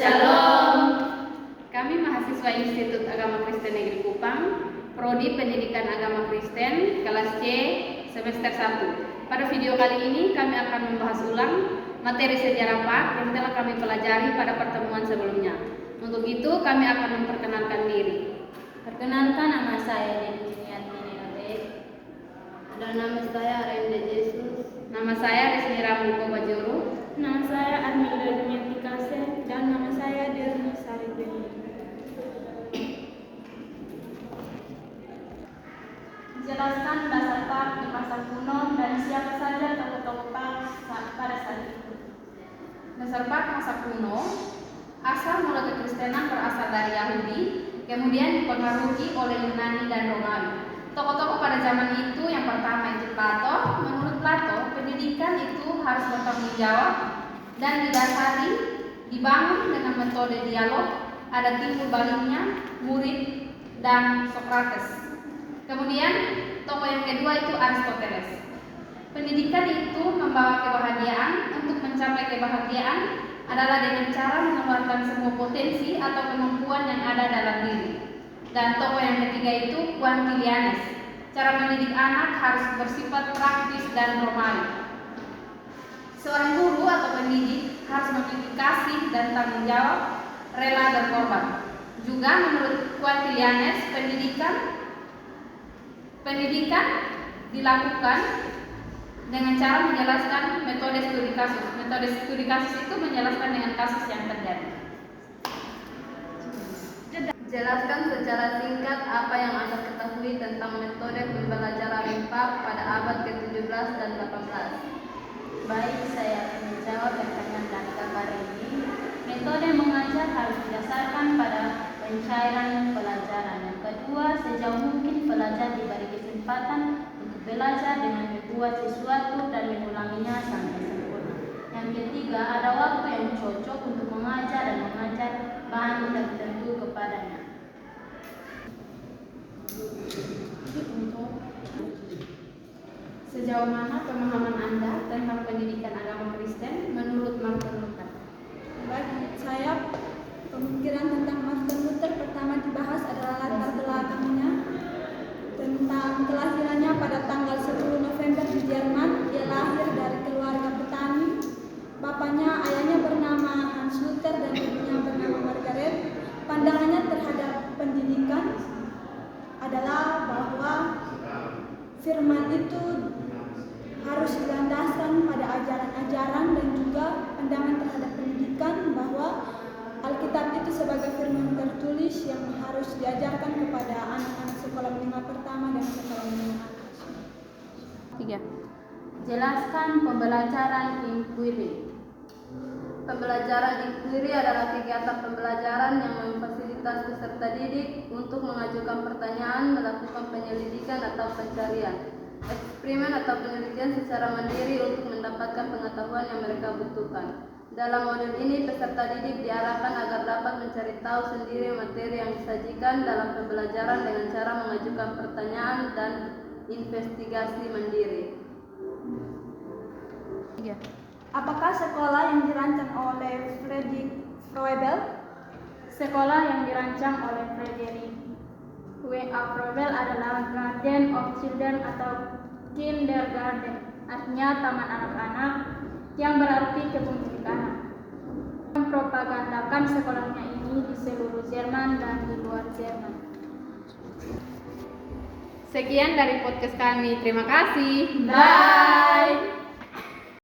Shalom. Kami mahasiswa Institut Agama Kristen Negeri Kupang, Prodi Pendidikan Agama Kristen, kelas C, semester 1. Pada video kali ini kami akan membahas ulang materi sejarah Pak yang telah kami pelajari pada pertemuan sebelumnya. Untuk itu kami akan memperkenalkan diri. Perkenalkan, nama saya Denis Yantini Abed. Dan nama saya Rende Jesus. Nama saya Resmi Ramuko Bajuru. Nama saya Armida Dumianti Kase. Dan nama saya Derni Sari Beni. Jelaskan dasar Pak di masa kuno dan siapa saja tokoh-tokoh Pak pada saat itu. Dasar Pak masa kuno, asal mula kekristenan berasal dari Yahudi, kemudian dipengaruhi oleh Yunani dan Romawi. Tokoh-tokoh pada zaman itu yang pertama itu Plato. Menurut Plato, pendidikan itu harus bertanggung jawab dan didasari, dibangun dengan metode dialog, ada timbul baliknya, murid dan Sokrates. Kemudian tokoh yang kedua itu Aristoteles. Pendidikan itu membawa kebahagiaan. Untuk mencapai kebahagiaan adalah dengan cara mengeluarkan semua potensi atau kemampuan yang ada dalam diri. Dan tokoh yang ketiga itu Quintilianus. Cara mendidik anak harus bersifat praktis dan Romawi. Seorang guru atau pendidik harus memiliki kasih dan tanggung jawab, rela berkorban. Juga menurut Quintilianus, pendidikan dilakukan dengan cara menjelaskan metode studi kasus. Metode studi kasus itu menjelaskan dengan kasus yang terjadi. Jelaskan secara singkat apa yang Anda ketahui tentang metode pembelajaran IPA pada abad ke-17 dan 18. Baik, saya akan menjawab pertanyaan dari gambar ini. Metode mengajar harus didasarkan pada pencairan pelajaran. Yang kedua, sejauh mungkin pelajar diberi kesempatan untuk belajar dengan membuat sesuatu dan mengulanginya sampai sempurna. Yang ketiga, ada waktu yang cocok untuk mengajar dan mengajar bahan tertentu kepadanya. Sejauh mana pemahaman Anda tentang pendidikan agama Kristen menurut Martin Luther? Baik, menurut saya pemikiran tentang Martin Luther pertama dibahas adalah latar belakangnya tentang kelahirannya pada tanggal 10 November di Jerman. Dia lahir dari keluarga petani. Ayahnya bernama Hans Luther dan ibunya bernama Margaret. Pandangannya terhadap pendidikan adalah bahwa firman itu harus dilandaskan pada ajaran-ajaran dan juga pandangan terhadap pendidikan bahwa Alkitab itu sebagai firman tertulis yang harus diajarkan kepada anak-anak sekolah menengah pertama dan sekolah menengah atas. 3. Jelaskan pembelajaran inquiry. Pembelajaran inquiry adalah kegiatan pembelajaran yang memfasilitasi peserta didik untuk mengajukan pertanyaan, melakukan penyelidikan atau pencarian, eksperimen atau penelitian secara mandiri untuk mendapatkan pengetahuan yang mereka butuhkan. Dalam modul ini, peserta didik diarahkan agar dapat mencari tahu sendiri materi yang disajikan dalam pembelajaran dengan cara mengajukan pertanyaan dan investigasi mandiri. 3. Apakah sekolah yang dirancang oleh Friedrich Froebel? Sekolah yang dirancang oleh Friedrich Froebel adalah Garden of Children atau Kindergarten, artinya taman anak-anak, yang berarti kebun milik anak. Mempropagandakan sekolahnya ini di seluruh Jerman dan di luar Jerman. Sekian dari podcast kami. Terima kasih. Bye.